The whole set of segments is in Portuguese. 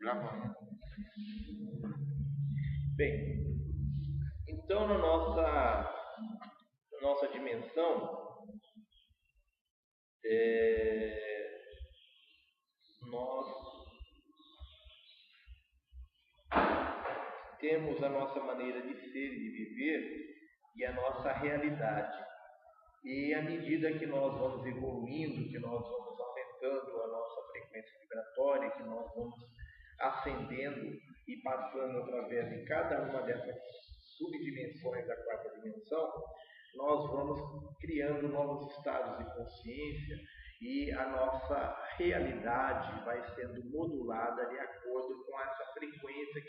Gravando. Bem, então na nossa dimensão, nós temos a nossa maneira de ser e de viver e a nossa realidade. E à medida que nós vamos evoluindo, que nós vamos aumentando a nossa frequência vibratória, que nós vamos ascendendo e passando através de cada uma dessas subdimensões da quarta dimensão, nós vamos criando novos estados de consciência e a nossa realidade vai sendo modulada de acordo com essa frequência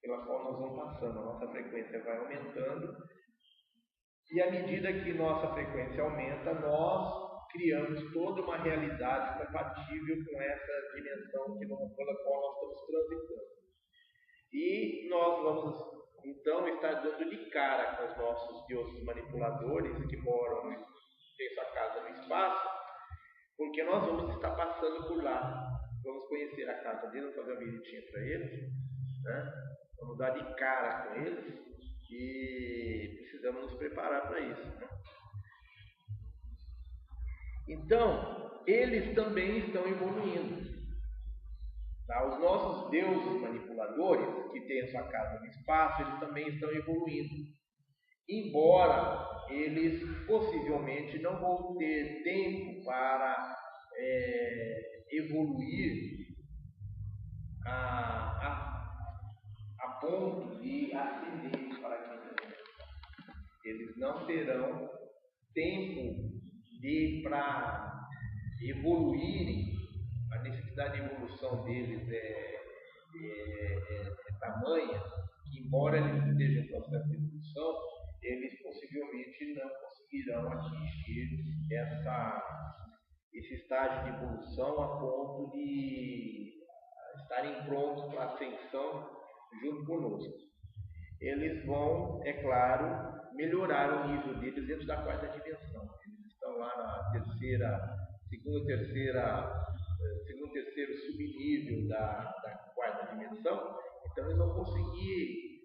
pela qual nós vamos passando. A nossa frequência vai aumentando e à medida que nossa frequência aumenta, nós criamos toda uma realidade compatível com essa dimensão pela qual nós estamos transitando. E nós vamos, então, estar dando de cara com os nossos deuses manipuladores que moram, tem sua casa no espaço, porque nós vamos estar passando por lá. Vamos conhecer a casa deles, fazer uma visitinha para eles, né? Vamos dar de cara com eles e precisamos nos preparar para isso, né? Então, eles também estão evoluindo. Tá? Os nossos deuses manipuladores, que têm a sua casa no espaço, eles também estão evoluindo. Embora eles possivelmente não vão ter tempo para evoluir a ponto de ascender para a quinta dimensão. Eles não terão tempo para evoluírem. A necessidade de evolução deles é tamanha que, embora eles estejam em processo de evolução, eles possivelmente não conseguirão atingir esse estágio de evolução a ponto de estarem prontos para a ascensão junto conosco. Eles vão, é claro, melhorar o nível deles dentro da quarta dimensão. Eles estão lá na segundo, terceiro subnível da quarta dimensão. Então eles vão conseguir,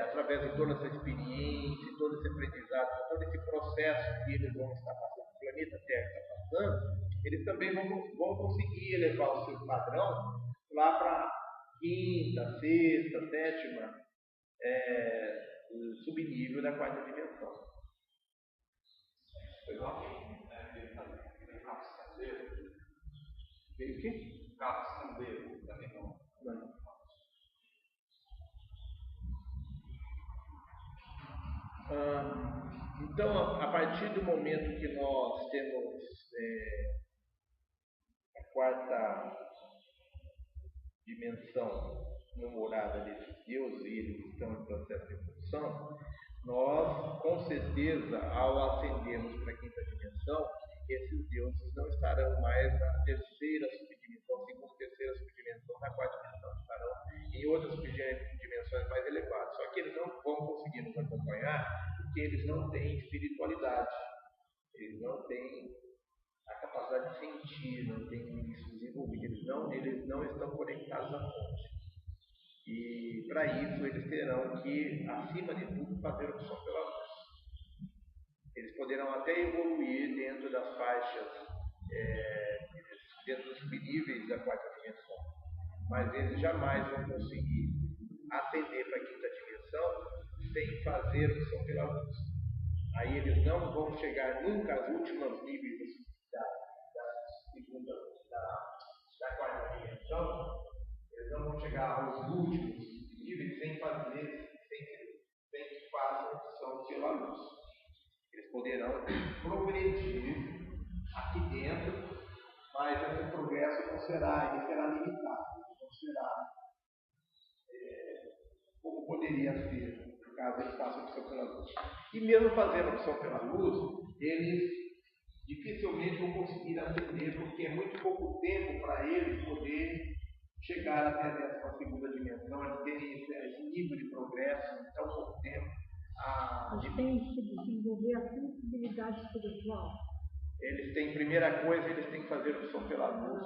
através de toda essa experiência, todo esse aprendizado, todo esse processo que eles vão estar passando, o planeta Terra está passando, eles também vão conseguir elevar o seu padrão lá para quinta, sexta, sétima subnível da quarta dimensão. Foi lá? Veio o quê? Castandeiro, também não. Então, a partir do momento que nós temos a quarta dimensão no morada desses deuses e eles estão em processo de evolução, nós, com certeza, ao ascendermos para a quinta dimensão, esses deuses não estarão mais na terceira subdimensão, segunda, terceira subdimensão, na quarta dimensão, estarão em outras subdimensões mais elevadas. Só que eles não vão conseguir nos acompanhar porque eles não têm espiritualidade, eles não têm a capacidade de sentir, não têm isso desenvolvido, eles não estão conectados à fonte. E para isso eles terão que, acima de tudo, fazer opção pela luz. Eles poderão até evoluir dentro das faixas, dentro dos níveis da quarta dimensão, mas eles jamais vão conseguir ascender para a quinta dimensão sem fazer opção pela luz. Aí eles não vão chegar nunca aos últimos níveis da quarta dimensão. Eles não vão chegar aos últimos níveis sem que façam opção pela luz. Eles poderão progredir aqui dentro, mas esse progresso ele será limitado, não será como poderia ser, caso eles façam opção pela luz. E mesmo fazendo opção pela luz, eles dificilmente vão conseguir ascender, porque é muito pouco tempo para eles poderem chegar até essa segunda dimensão, eles terem esse nível de progresso em tão pouco tempo. Eles têm que desenvolver a sensibilidade espiritual. Primeira coisa, eles têm que fazer opção pela luz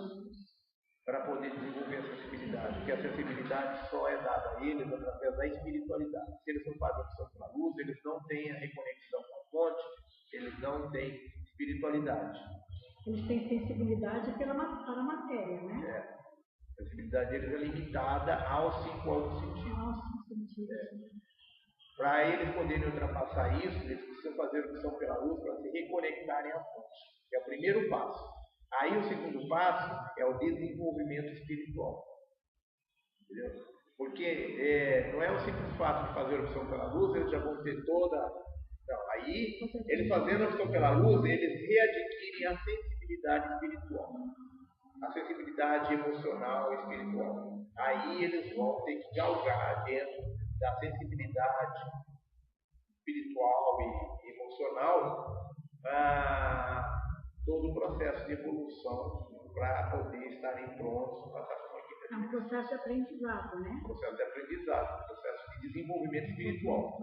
para poder desenvolver a sensibilidade, porque a sensibilidade só é dada a eles através da espiritualidade. Se eles não fazem opção pela luz, eles não têm a reconexão com a fonte, eles não têm espiritualidade. Eles têm sensibilidade para a matéria, né? A sensibilidade deles é limitada aos 5 órgãos sentidos. Aos 5 sentidos. Para eles poderem ultrapassar isso, eles precisam fazer opção pela luz para se reconectarem à fonte. Que é o primeiro passo. Aí o segundo passo é o desenvolvimento espiritual. Entendeu? Porque não é o simples fato de fazer opção pela luz, eles já vão ter toda. Não, aí eles fazendo a opção pela luz, eles readquirem a sensibilidade espiritual. A sensibilidade emocional e espiritual. Aí eles vão ter que galgar dentro da sensibilidade espiritual e emocional todo o processo de evolução para poder estarem prontos para passar por aqui. É um processo de aprendizado, né? Processo de aprendizado, processo de desenvolvimento espiritual.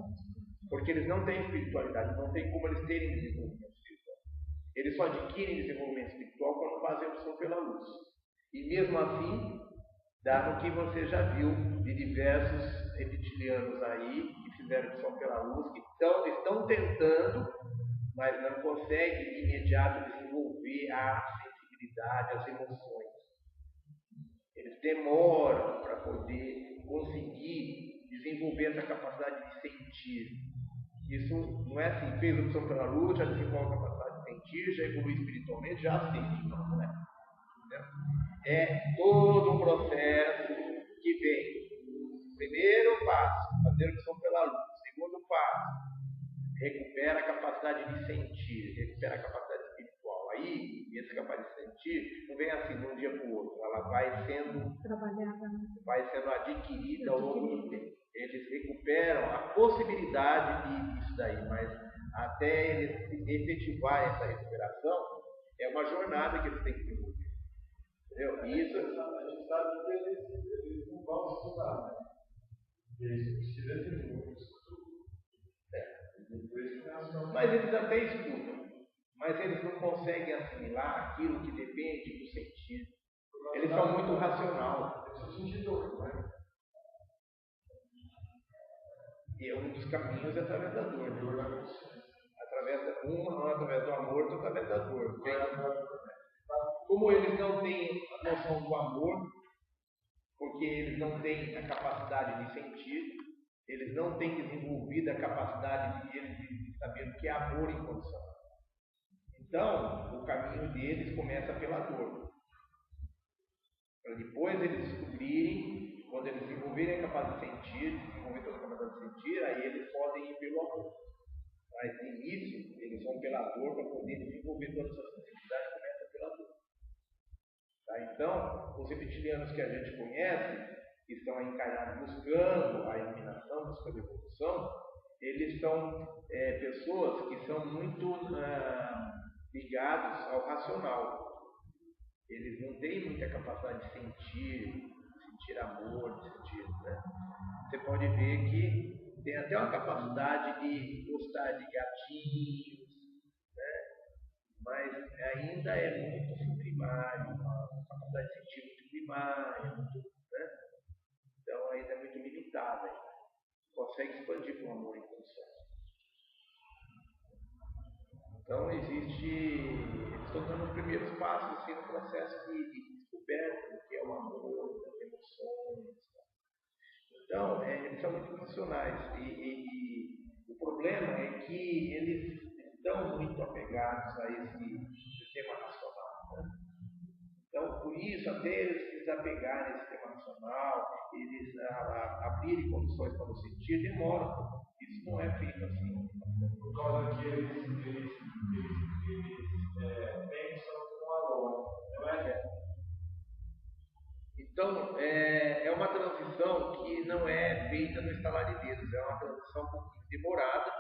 Porque eles não têm espiritualidade, não tem como eles terem desenvolvimento espiritual. Eles só adquirem desenvolvimento espiritual quando fazem opção pela luz. E mesmo assim, dá no que você já viu de diversos reptilianos aí que fizeram opção pela luz, que estão tentando, mas não conseguem de imediato desenvolver a sensibilidade, as emoções. Eles demoram para poder conseguir desenvolver essa capacidade de sentir. Isso não é assim, fez opção pela luz, já desenvolve a capacidade de sentir, já evolui espiritualmente, já sente. Não é. É todo um processo que vem. Primeiro passo, fazer opção pela luz. Segundo passo, recupera a capacidade de sentir, recupera a capacidade espiritual. Aí, essa capacidade de sentir não vem assim de um dia para o outro, ela vai sendo trabalhada, vai sendo adquirida ao longo do tempo. Eles recuperam a possibilidade disso daí, mas até eles efetivar essa recuperação, é uma jornada que eles têm que desenvolver. Entendeu? E isso a gente sabe que eles não vão estudar, né? Eles precisam de muito. Mas eles até estudam, mas eles não conseguem assimilar aquilo que depende do sentido. Eles são muito racional. Eles são sentidores, né? E um dos caminhos é através da dor. Através do amor, outra através da dor. Como eles não têm a noção do amor, porque eles não têm a capacidade de sentir, eles não têm desenvolvido a capacidade de saber o que é amor incondicional. Então, o caminho deles começa pela dor. Para depois eles descobrirem, quando eles desenvolverem a capacidade de sentir, desenvolver toda a capacidade de sentir, aí eles podem ir pelo amor. Mas no início, eles vão pela dor para poder desenvolver toda essa sensibilidade, começa pela dor. Tá? Então, os reptilianos que a gente conhece, que estão encarnados buscando a iluminação, buscando a evolução, eles são pessoas que são muito ligados ao racional. Eles não têm muita capacidade de sentir amor, de sentir. Né? Você pode ver que tem até uma capacidade de gostar de gatinhos, né? Mas ainda é muito assim, primário, uma capacidade de sentir muito primária, muito, né? Então ainda é muito limitada. Consegue expandir com o amor incondicional. Então eles estão dando os primeiros passos assim, no processo de descoberta do que é o amor, das emoções. Então, eles são muito racionais e o problema é que eles estão muito apegados a esse sistema racional. Né? Então, por isso, até eles se desapegarem desse sistema racional, eles abrirem condições para o sentir, demoram. Isso não é feito assim. Por causa que eles pensam com a lógica, não é? Então, é uma transição que não é feita no estalar de dedos, é uma transição um pouquinho demorada,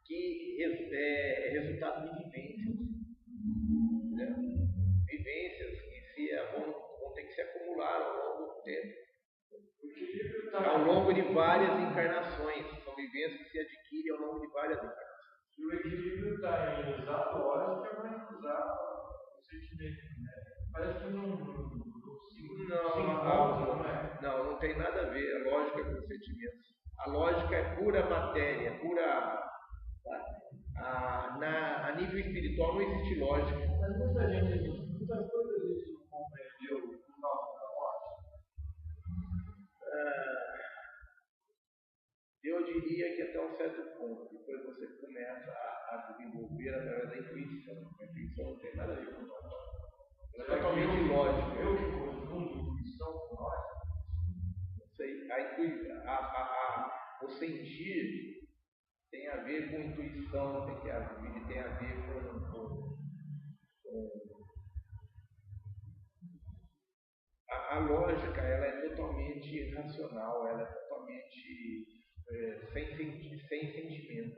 que é resultado de vivências. Né? Vivências que vão ter que se acumular ao longo do tempo. Ao longo de várias encarnações. São vivências que se adquirem ao longo de várias encarnações. E o equilíbrio está em usar a lógica, mas usar o sentimento. Né? Parece que não consigo. Não, nada a ver a lógica com os sentimentos. A lógica é pura matéria, pura. A nível espiritual não existe lógica. Mas muitas coisas a gente não compreendeu por causa da morte. Eu diria que até um certo ponto, depois você começa a desenvolver através da intuição. A intuição não tem nada a ver com nós. É totalmente lógico. Eu que confundo intuição com nós? Não sei. O sentir tem a ver com intuição, tem a ver com a lógica. Ela é totalmente irracional, ela é totalmente sem sentimento.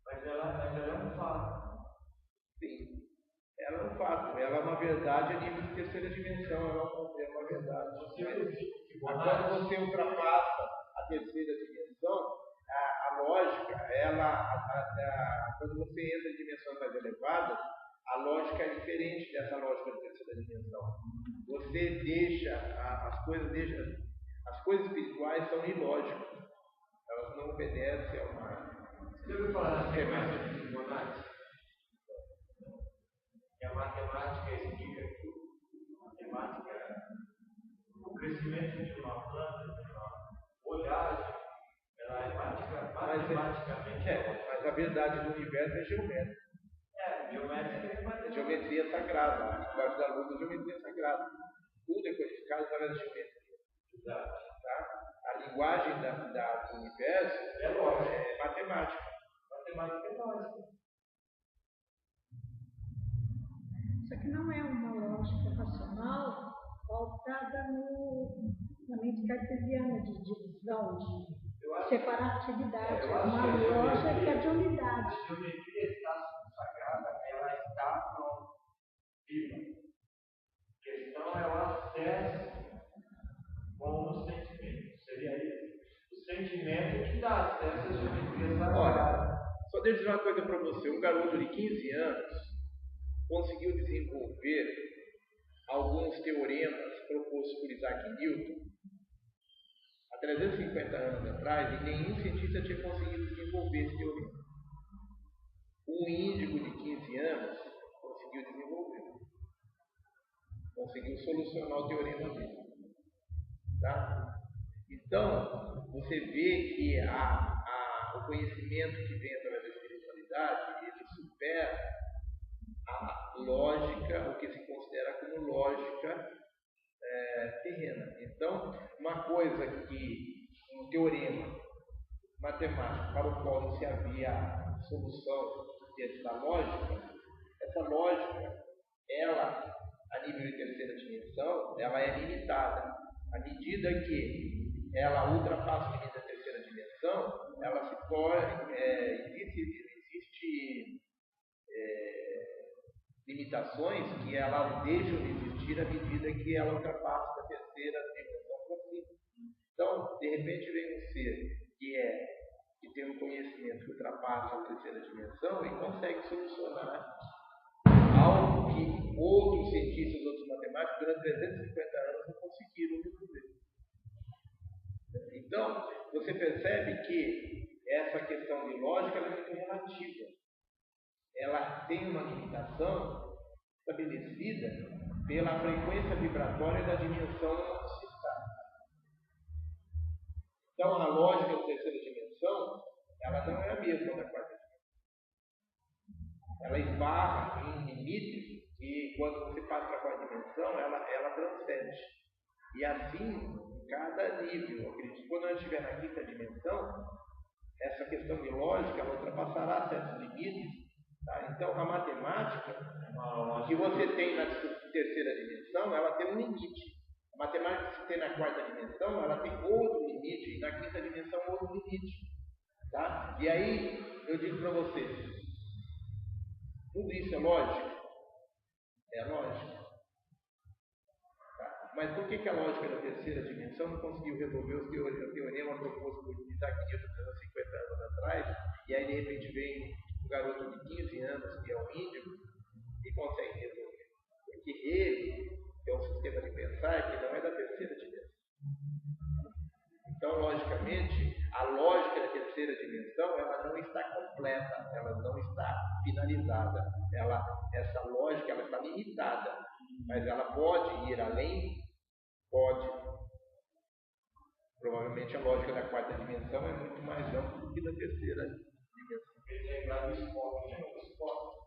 Mas ela é um fato. Sim, ela é um fato, ela é uma verdade a nível de terceira dimensão, ela é uma verdade. Quando você ultrapassa a terceira dimensão, a lógica, quando você entra em dimensões mais elevadas, a lógica é diferente dessa lógica da terceira dimensão. Você deixa, as coisas espirituais são ilógicas, elas não obedecem a uma. Você ouviu falar na sequência de Fibonacci? E a matemática explica que o crescimento de uma planta, de uma folhagem, ela é matematicamente. Mas a verdade do universo é geométrica. Geométrica é geometria sagrada. A linguagem da luz é geometria sagrada. Tudo é codificado através da geometria. Exato. Tá? A linguagem do universo é lógica. É matemática. Matemática é lógica. Só que não é uma lógica racional pautada na mente cartesiana de divisão, de separatividade. É uma lógica de unidade. A geometria está sagrada, ela está viva. A questão é o acesso com o sentimento. Seria isso. O sentimento que dá acesso à geometria sagrada. Olha, só deixa eu dizer uma coisa para você. Um garoto de 15 anos conseguiu desenvolver alguns teoremas propostos por Isaac Newton há 350 anos atrás, e nenhum cientista tinha conseguido desenvolver esse teorema. Um índigo de 15 anos conseguiu desenvolver. Conseguiu solucionar o teorema dele. Tá? Então, você vê que o conhecimento que vem através da espiritualidade, ele supera a lógica, o que se considera como lógica terrena. Então, uma coisa que um teorema matemático para o qual não se havia solução dessa lógica, essa lógica, ela, a nível de terceira dimensão, ela é limitada. À medida que ela ultrapassa o limite da terceira dimensão, ela se torna, existe limitações que ela deixam de existir à medida que ela ultrapassa da terceira dimensão para cima. Então, de repente vem um ser que tem um conhecimento que ultrapassa a terceira dimensão e consegue solucionar algo que outros cientistas, outros matemáticos, durante 350 anos não conseguiram resolver. Então, você percebe que essa questão de lógica é muito relativa. Ela tem uma limitação estabelecida pela frequência vibratória da dimensão onde se está. Então, a lógica da terceira dimensão, ela não é a mesma da quarta dimensão. Ela esbarra em limites e, quando você passa para a quarta dimensão, ela transcende. E assim, em cada nível, acredito que quando a gente estiver na quinta dimensão, essa questão de lógica ela ultrapassará certos limites. Tá? Então, a matemática que você tem na terceira dimensão, ela tem um limite. A matemática que você tem na quarta dimensão, ela tem outro limite, e na quinta dimensão, outro limite. Tá? E aí, eu digo para vocês, tudo isso é lógico? É lógico. Tá? Mas por que a lógica da terceira dimensão não conseguiu resolver o teorema proposto por Isaac Newton 350 anos atrás, e aí, de repente, vem um garoto de 15 anos, que é um índigo, e consegue resolver. Porque ele tem um sistema de pensar que não é da terceira dimensão. realmente a lógica da terceira dimensão ela não está completa, ela não está finalizada. Essa lógica ela está limitada, mas ela pode ir além? Pode. Provavelmente a lógica da quarta dimensão é muito mais ampla do que da terceira dimensão. Lembrar do esporte, lembra do esporte?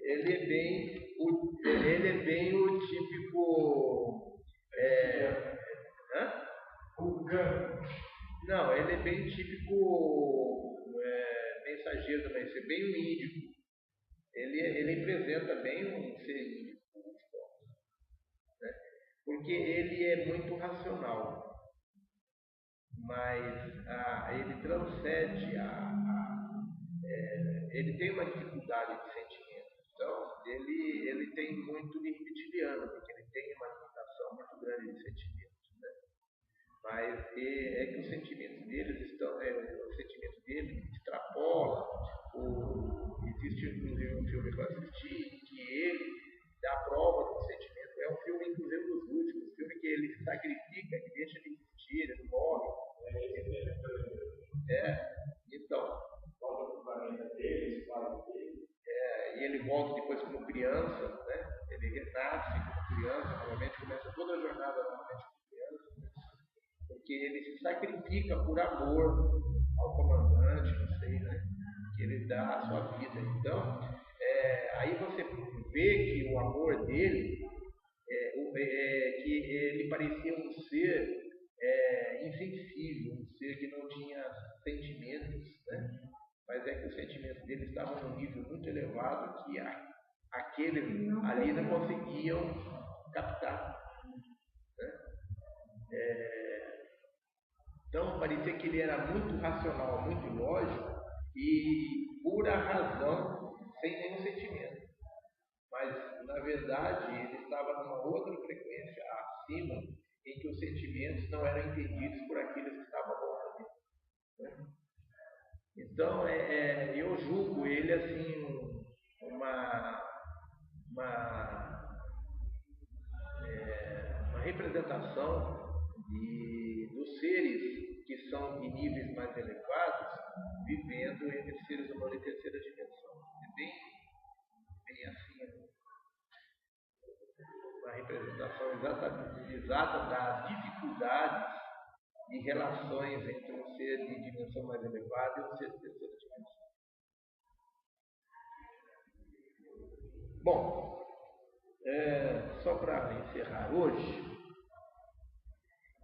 Ele é bem o típico. Não, ele é bem típico mensageiro também, isso é bem o índico. Ele representa bem um ser índico, né? Porque ele é muito racional, mas ele transcende ele tem uma dificuldade de sentimento. Então, ele tem muito de reptiliano, porque ele tem uma limitação muito grande de sentimentos, né? Mas é que os sentimentos deles o sentimento dele extrapola. Existe inclusive um filme que eu assisti que ele dá prova do sentimento. É um filme, inclusive, dos últimos, um filme que ele se sacrifica, que deixa de existir, ele morre. Então. Volta para o planeta dele, e ele volta depois como criança, né? Ele renasce como criança, novamente começa toda a jornada novamente como criança, porque ele se sacrifica por amor ao comandante, não sei, né? Que ele dá a sua vida. Então, aí você vê que o amor dele, que ele parecia um ser insensível, um ser que não tinha sentimentos, né? Mas é que os sentimentos dele estavam num nível muito elevado que aqueles ali não conseguiam captar, né? Então parecia que ele era muito racional, muito lógico e pura razão, sem nenhum sentimento. Mas na verdade ele estava numa outra frequência acima, em que os sentimentos não eram entendidos por aqueles que estavam ali, né? Então, eu julgo ele assim uma representação dos seres que são de níveis mais elevados vivendo entre seres humanos de terceira dimensão. É bem assim, uma representação exata das dificuldades de relações entre um ser de dimensão mais elevada e um ser de terceira dimensão. Bom, só para encerrar hoje,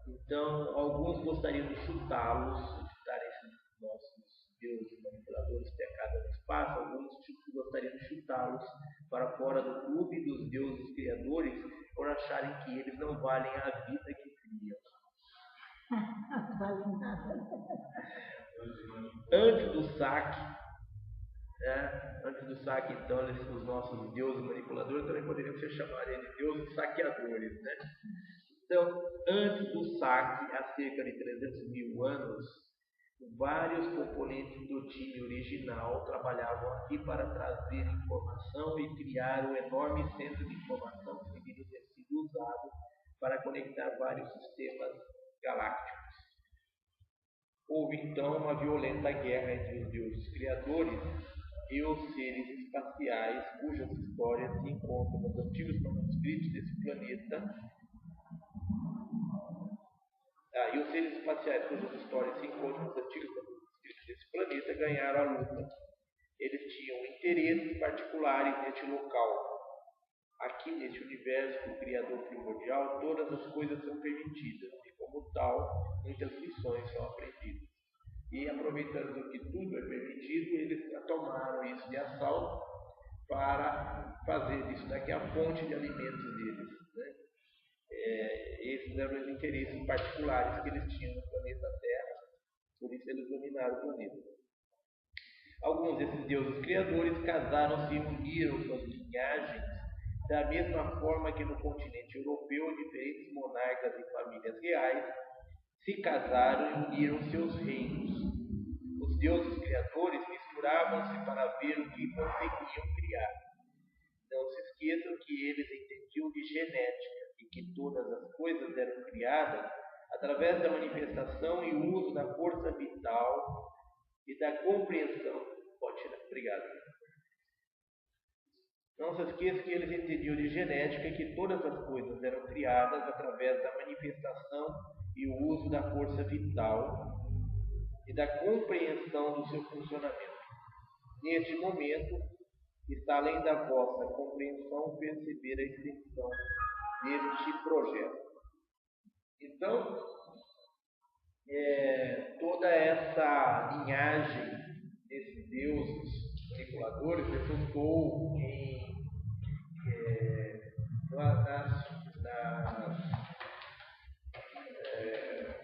então, alguns gostariam de chutá-los, chutar esses nossos deuses manipuladores pecados no espaço, alguns gostariam de chutá-los para fora do clube dos deuses criadores por acharem que eles não valem a vida que criam. Antes do saque, então, os nossos deuses manipuladores também poderiam ser chamados de deuses saqueadores, né? Então, antes do saque, há cerca de 300 mil anos, vários componentes do time original trabalhavam aqui para trazer informação e criar um enorme centro de informação que deveria ter sido usado para conectar vários sistemas galácticos. Houve então uma violenta guerra entre os deuses criadores e os seres espaciais, cujas histórias se encontram nos antigos manuscritos desse planeta. E os seres espaciais, cujas histórias se encontram nos antigos manuscritos desse planeta, ganharam a luta. Eles tinham interesses particulares neste local. Aqui, neste universo do Criador primordial, todas as coisas são permitidas e, como tal, muitas lições são aprendidas. E, aproveitando que tudo é permitido, eles tomaram isso de assalto para fazer disso daqui a fonte de alimentos deles, né? Esses eram os interesses particulares que eles tinham no planeta Terra, por isso eles dominaram o planeta. Alguns desses deuses criadores casaram-se e uniram suas linhagens da mesma forma que no continente europeu diferentes monarcas e famílias reais se casaram e uniram seus reinos. Os deuses criadores misturavam-se para ver o que conseguiam criar. Não se esqueçam que eles entendiam de genética e que todas as coisas eram criadas através da manifestação e uso da força vital e da compreensão. Pode tirar, obrigado. Não se esqueça que eles entendiam de genética que todas as coisas eram criadas através da manifestação e o uso da força vital e da compreensão do seu funcionamento. Neste momento, está além da vossa compreensão perceber a extensão deste projeto. Então, toda essa linhagem desses deuses manipuladores resultou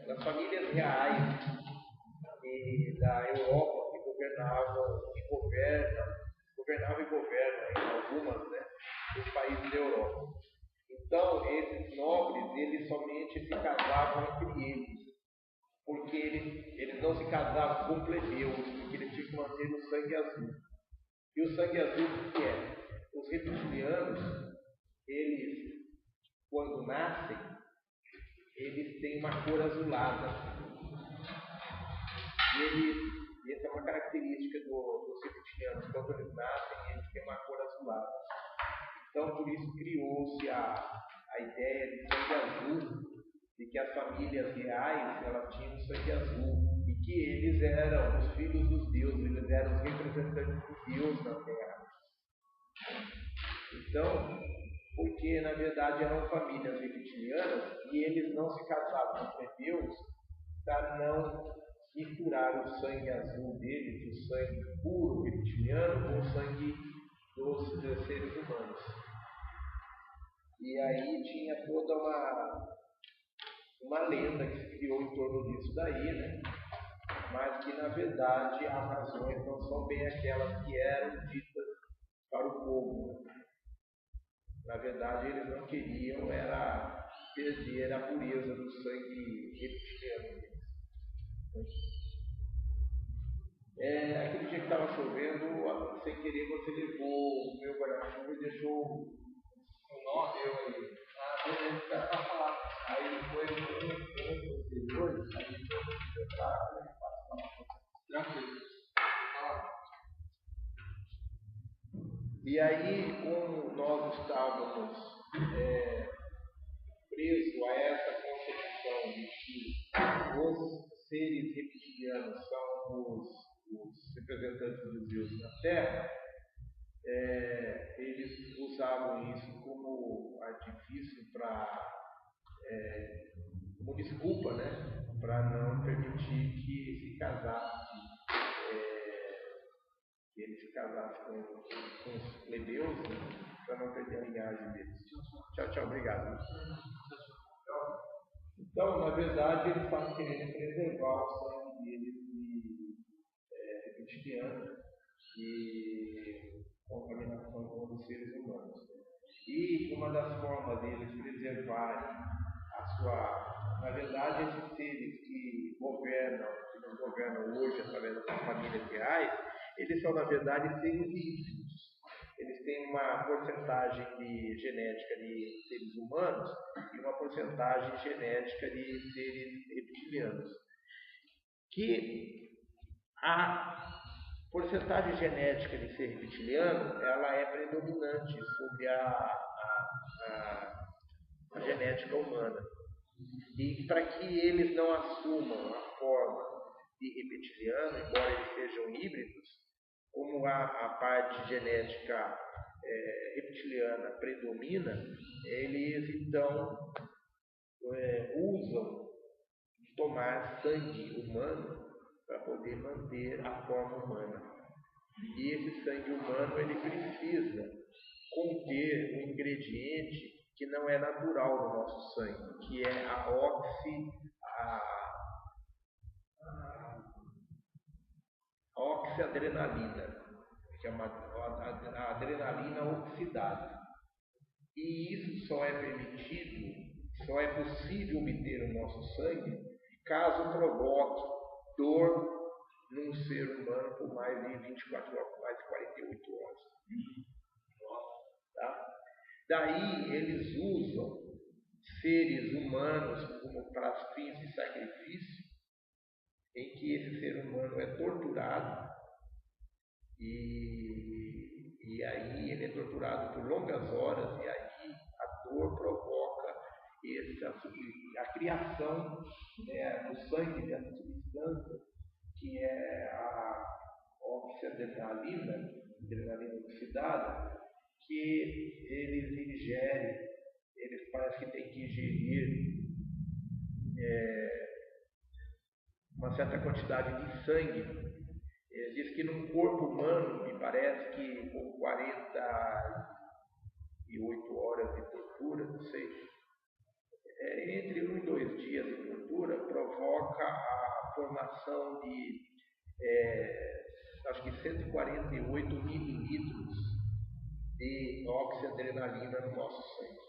nas famílias reais da Europa que governavam e governam em algumas, dos países da Europa. Então, esses nobres, eles somente se casavam entre eles, porque eles não se casavam com plebeus, porque eles tinham que manter o sangue azul. E o sangue azul, o que é? Os reptilianos, eles, quando nascem, eles têm uma cor azulada. E essa é uma característica dos reptilianos. Quando eles nascem, eles têm uma cor azulada. Então, por isso criou-se a ideia de sangue azul, de que as famílias reais, elas tinham sangue azul, e que eles eram os filhos dos deuses, eles eram os representantes de Deus na Terra. Então, porque na verdade eram famílias reptilianas e eles não se casavam com plebeus para não misturar o sangue azul deles, o sangue puro reptiliano, com o sangue dos seres humanos. E aí tinha toda uma lenda que se criou em torno disso daí, né? Mas que na verdade as razões não são bem aquelas que eram ditas para o povo. Na verdade, eles não queriam era perder a pureza do sangue reptiliano deles. Aquele dia que estava chovendo, sem querer, você levou o meu guarda-chuva e deixou o nó meu aí. Beleza, já está falando. Aí depois eu encontro posteriores, aí eu trago e faço uma coisa. Tranquilo. E aí, como nós estávamos presos a essa concepção de que os seres reptilianos são os representantes de Deus na Terra, eles usavam isso como artifício como desculpa, né, para não permitir que se casasse. Que ele se casasse com os plebeus, para não perder a linhagem deles. Tchau, obrigado. Então, na verdade, eles estavam querendo preservar o sangue deles de reptiliano e contaminação com os seres humanos. E uma das formas deles preservarem na verdade, esses seres que nos governam hoje através das famílias reais, eles são, na verdade, seres híbridos. Eles têm uma porcentagem de genética de seres humanos e uma porcentagem genética de seres reptilianos. Que a porcentagem genética de ser reptiliano, ela é predominante sobre a genética humana. E para que eles não assumam a forma de reptiliano, embora eles sejam híbridos, como a parte genética reptiliana predomina, eles então usam de tomar sangue humano para poder manter a forma humana. E esse sangue humano ele precisa conter um ingrediente que não é natural no nosso sangue, que é a oxiadrenalina, que é a adrenalina oxidada. E isso só é permitido, só é possível obter no nosso sangue caso provoque dor num ser humano por mais de 24 horas, mais de 48 horas. Tá? Daí eles usam humanos como para fins de sacrifício, em que esse ser humano é torturado e aí ele é torturado por longas horas e aí a dor provoca a criação, né, do sangue dessa substância que é a oxidadrenalina, adrenalina oxidada, que eles ingerem, eles parecem que têm que ingerir uma certa quantidade de sangue. Diz que num corpo humano, me parece que com 48 horas de tortura, não sei, entre 1 e 2 dias de tortura, provoca a formação de acho que 148 mililitros de oxidadrenalina no nosso sangue.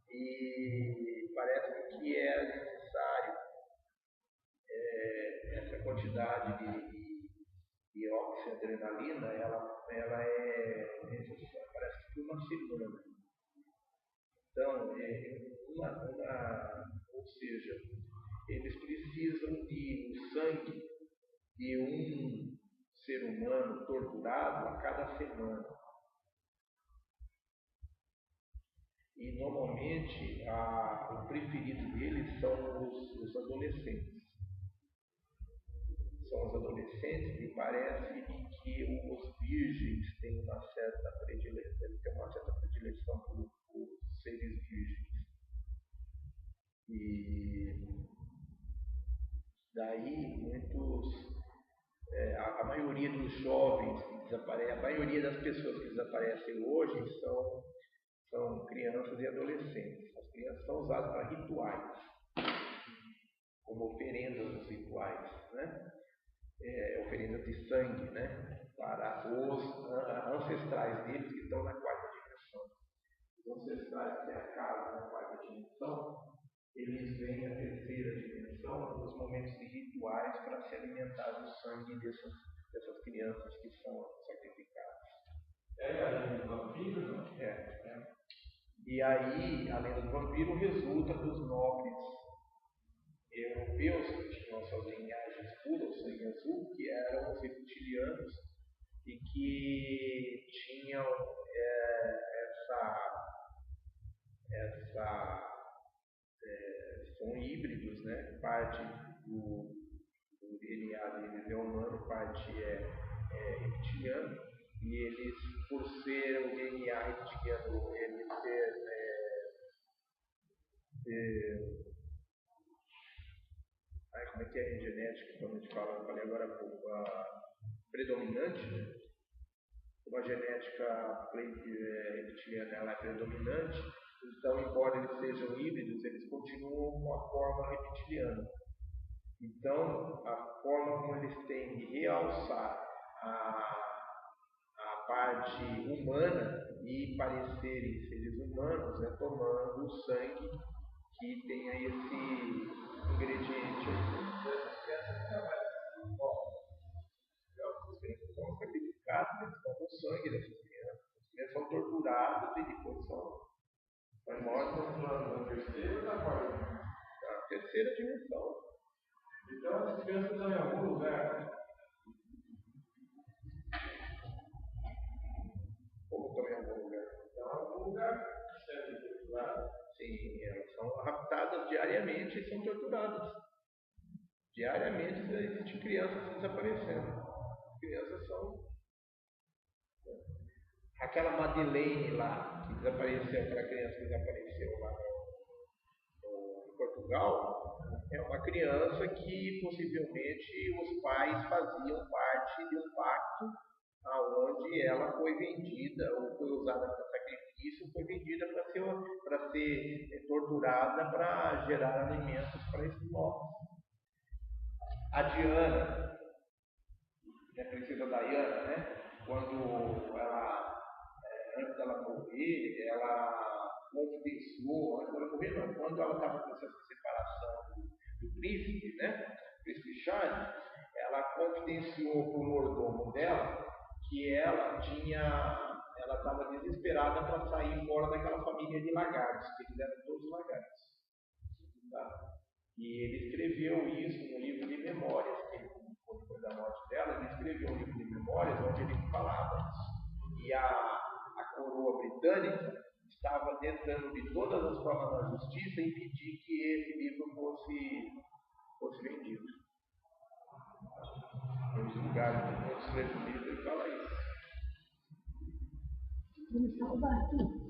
E parece que é necessário essa quantidade de oxidadrenalina, ela é necessária, parece que uma semana. Então, ou seja, eles precisam de sangue de um ser humano torturado a cada semana. E normalmente o preferido deles são os adolescentes. São os adolescentes e parece que os virgens têm uma certa predileção por seres virgens. E daí a maioria dos jovens que desaparecem, a maioria das pessoas que desaparecem hoje são crianças e adolescentes. As crianças são usadas para rituais, como oferendas nos rituais, né? Oferendas de sangue, né? Para os ancestrais deles que estão na 4ª dimensão. Os ancestrais que acabam na 4ª dimensão, eles vêm à 3ª dimensão nos momentos de rituais para se alimentar do sangue dessas crianças que são sacrificadas. Além dos vampiros, não? E aí, além dos vampiros, resulta dos nobres europeus que tinham suas linhagens puras, sangue azul, que eram os reptilianos e que tinham são híbridos, né? Parte do DNA deles é humano, parte é reptiliano, e eles, por ser o DNA reptiliano, ele como é que é em genética, quando a gente fala, eu falei agora há pouco, predominante, né? Como a genética reptiliana ela é predominante, então, embora eles sejam híbridos, eles continuam com a forma reptiliana. Então, a forma como eles têm de realçar a parte humana e parecerem seres humanos é tomando o sangue que tenha esse ingrediente. Essas crianças trabalham são sacrificadas, eles tomam o sangue dessas crianças. As crianças são torturadas e depois são mortas na 3ª ou na 4ª? Na 3ª dimensão. Então as crianças estão em algum lugar. Como estão em algum lugar? Estão em algum lugar. Claro. Sim, elas são raptadas diariamente e são torturadas. Diariamente existem crianças desaparecendo. As crianças são. Aquela Madeleine lá, que desapareceu, aquela criança que desapareceu lá em Portugal, é uma criança que possivelmente os pais faziam parte de um pacto onde ela foi vendida ou foi usada para sacrifício, foi vendida para ser torturada para gerar alimentos para esses mortos. A Diana, a princesa Diana, né? Quando antes dela morrer, ela confidenciou, antes dela morrer não, quando ela estava com essa separação do príncipe, né? Príncipe Charles, ela confidenciou para o mordomo dela que ela estava desesperada para sair fora daquela família. família de lagartos, que eles eram todos lagartos. Tá? E ele escreveu isso no livro de memórias, que depois da morte dela, ele escreveu um livro de memórias onde ele falava isso. E a coroa britânica estava tentando de todas as formas na justiça impedir que esse livro fosse vendido. Em muitos lugares, em muitos livros, ele fala isso. Vamos salvar aqui.